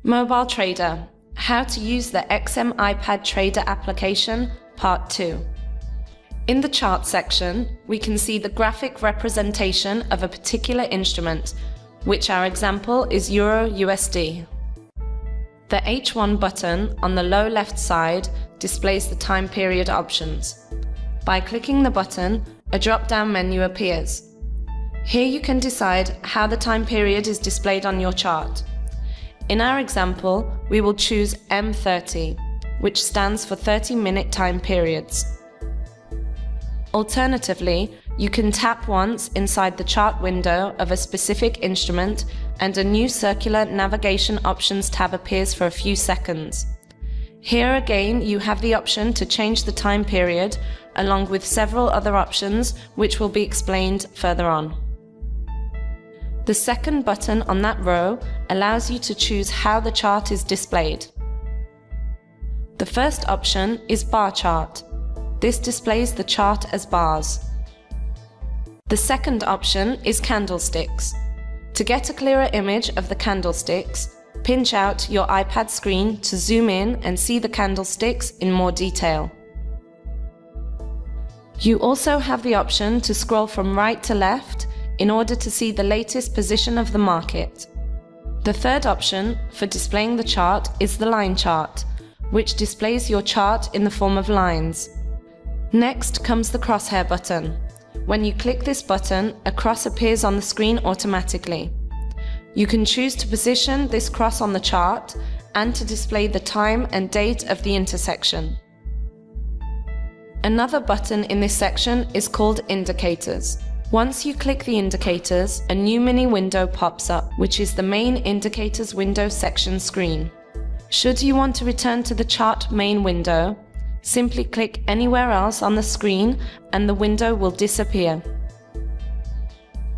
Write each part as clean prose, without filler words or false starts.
Mobile Trader: How to use the XM iPad Trader application, Part 2. In the chart section, we can see the graphic representation of a particular instrument, which our example is Euro-USD. The H1 button on the low left side displays the time period options. By clicking the button, a drop-down menu appears. Here you can decide how the time period is displayed on your chart. In our example, we will choose M30, which stands for 30-minute time periods. Alternatively, you can tap once inside the chart window of a specific instrument and a new circular navigation options tab appears for a few seconds. Here again, you have the option to change the time period along with several other options which will be explained further on. The second button on that row allows you to choose how the chart is displayed. The first option is bar chart. This displays the chart as bars. The second option is candlesticks. To get a clearer image of the candlesticks, pinch out your iPad screen to zoom in and see the candlesticks in more detail. You also have the option to scroll from right to left in order to see the latest position of the market. The third option for displaying the chart is the line chart, which displays your chart in the form of lines. Next comes the crosshair button. When you click this button, a cross appears on the screen automatically. You can choose to position this cross on the chart and to display the time and date of the intersection. Another button in this section is called Indicators. Once you click the indicators, a new mini window pops up, which is the main indicators window section screen. Should you want to return to the chart main window, simply click anywhere else on the screen and the window will disappear.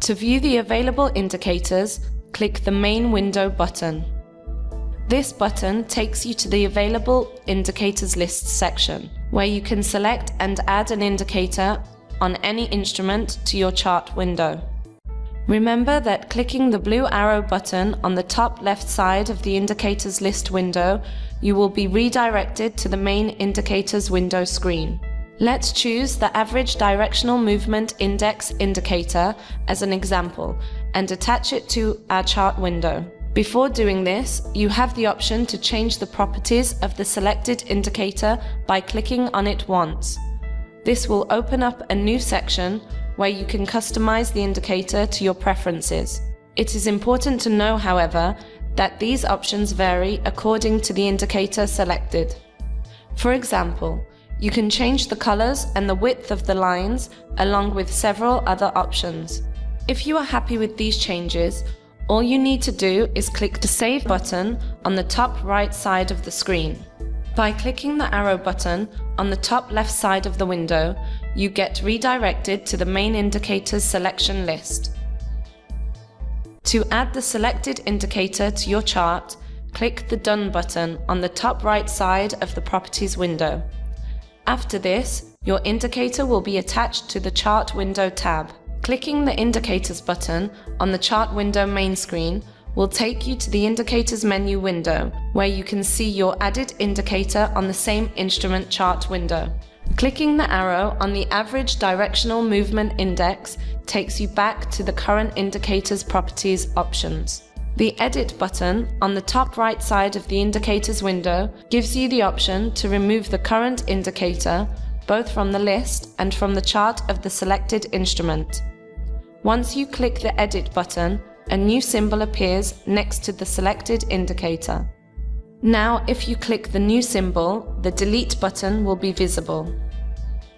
To view the available indicators, click the main window button. This button takes you to the available indicators list section, where you can select and add an indicator on any instrument to your chart window. Remember that clicking the blue arrow button on the top left side of the indicators list window, you will be redirected to the main indicators window screen. Let's choose the average directional movement index indicator as an example and attach it to our chart window. Before doing this, you have the option to change the properties of the selected indicator by clicking on it once. This will open up a new section where you can customize the indicator to your preferences. It is important to know, however, that these options vary according to the indicator selected. For example, you can change the colors and the width of the lines along with several other options. If you are happy with these changes, all you need to do is click the Save button on the top right side of the screen. By clicking the arrow button on the top left side of the window, you get redirected to the main indicators selection list. To add the selected indicator to your chart, click the Done button on the top right side of the Properties window. After this, your indicator will be attached to the Chart window tab. Clicking the Indicators button on the Chart window main screen will take you to the Indicators menu window, where you can see your added indicator on the same instrument chart window. Clicking the arrow on the Average Directional Movement Index takes you back to the current indicator's properties options. The Edit button on the top right side of the Indicators window gives you the option to remove the current indicator, both from the list and from the chart of the selected instrument. Once you click the Edit button, a new symbol appears next to the selected indicator. Now, if you click the new symbol, the Delete button will be visible.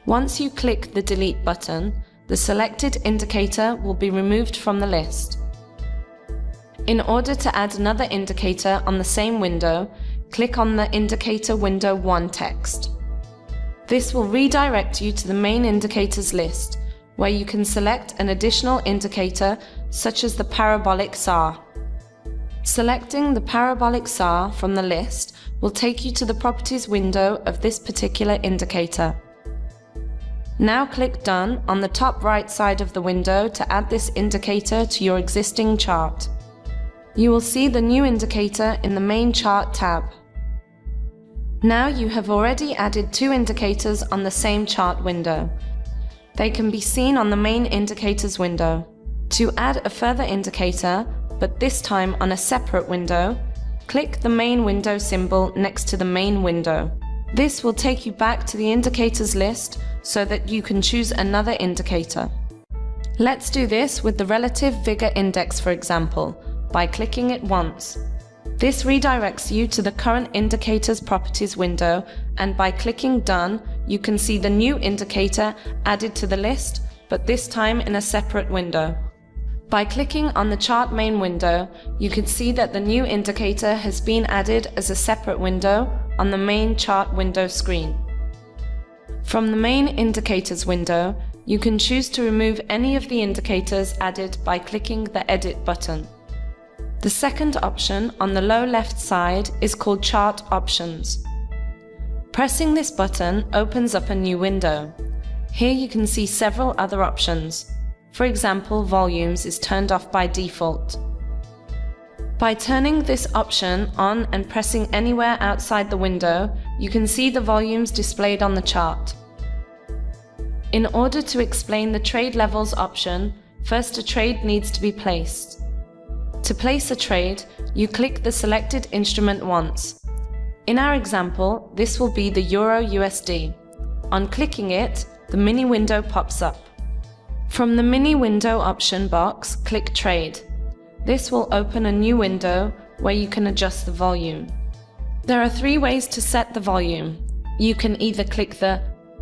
Once you click the Delete button, the selected indicator will be removed from the list. In order to add another indicator on the same window, click on the Indicator Window 1 text. This will redirect you to the main indicators list, where you can select an additional indicator such as the parabolic SAR. Selecting the parabolic SAR from the list will take you to the properties window of this particular indicator. Now click Done on the top right side of the window to add this indicator to your existing chart. You will see the new indicator in the main chart tab. Now you have already added two indicators on the same chart window. They can be seen on the main indicators window. To add a further indicator, but this time on a separate window, click the main window symbol next to the main window. This will take you back to the indicators list so that you can choose another indicator. Let's do this with the relative vigor index, for example, by clicking it once. This redirects you to the current indicators properties window, and by clicking done, you can see the new indicator added to the list, but this time in a separate window. By clicking on the chart main window, you can see that the new indicator has been added as a separate window on the main chart window screen. From the main indicators window, you can choose to remove any of the indicators added by clicking the Edit button. The second option on the low left side is called Chart Options. Pressing this button opens up a new window. Here you can see several other options. For example, volumes is turned off by default. By turning this option on and pressing anywhere outside the window, you can see the volumes displayed on the chart. In order to explain the trade levels option, first a trade needs to be placed. To place a trade, you click the selected instrument once. In our example, this will be the Euro USD. On clicking it, the mini window pops up. From the mini window option box, click Trade. This will open a new window where you can adjust the volume. There are three ways to set the volume. You can either click the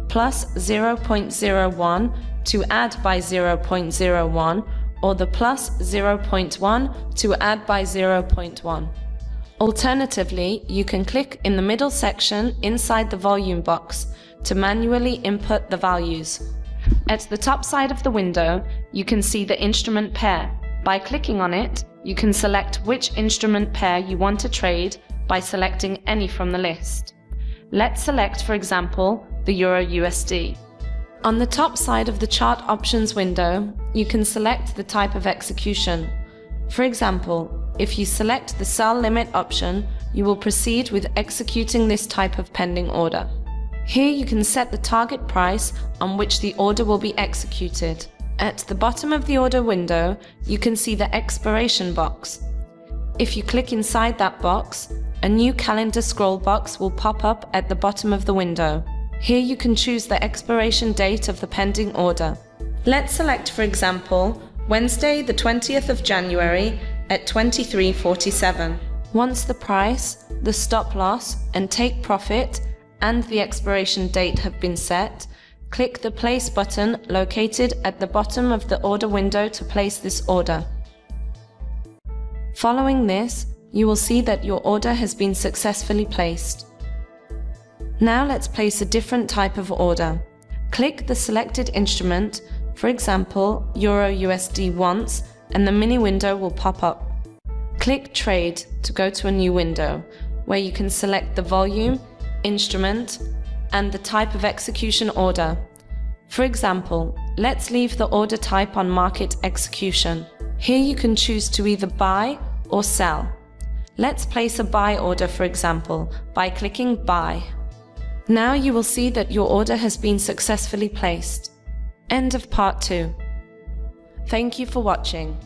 plus 0.01 to add by 0.01 or the plus 0.1 to add by 0.1. Alternatively, you can click in the middle section inside the volume box to manually input the values. At the top side of the window, you can see the instrument pair. By clicking on it, you can select which instrument pair you want to trade by selecting any from the list. Let's select, for example, the Euro USD. On the top side of the Chart Options window, you can select the type of execution. For example, if you select the Sell Limit option, you will proceed with executing this type of pending order. Here you can set the target price on which the order will be executed. At the bottom of the order window, you can see the expiration box. If you click inside that box, a new calendar scroll box will pop up at the bottom of the window. Here you can choose the expiration date of the pending order. Let's select, for example, Wednesday the 20th of January at 23:47. Once the price, the stop loss, and take profit and the expiration date have been set, click the Place button located at the bottom of the order window to place this order. Following this, you will see that your order has been successfully placed. Now let's place a different type of order. Click the selected instrument, for example, Euro USD once, and the mini window will pop up. Click Trade to go to a new window, where you can select the volume, instrument, and the type of execution order. For example, let's leave the order type on Market Execution. Here you can choose to either buy or sell. Let's place a buy order, for example, by clicking Buy. Now you will see that your order has been successfully placed. End of part 2. Thank you for watching.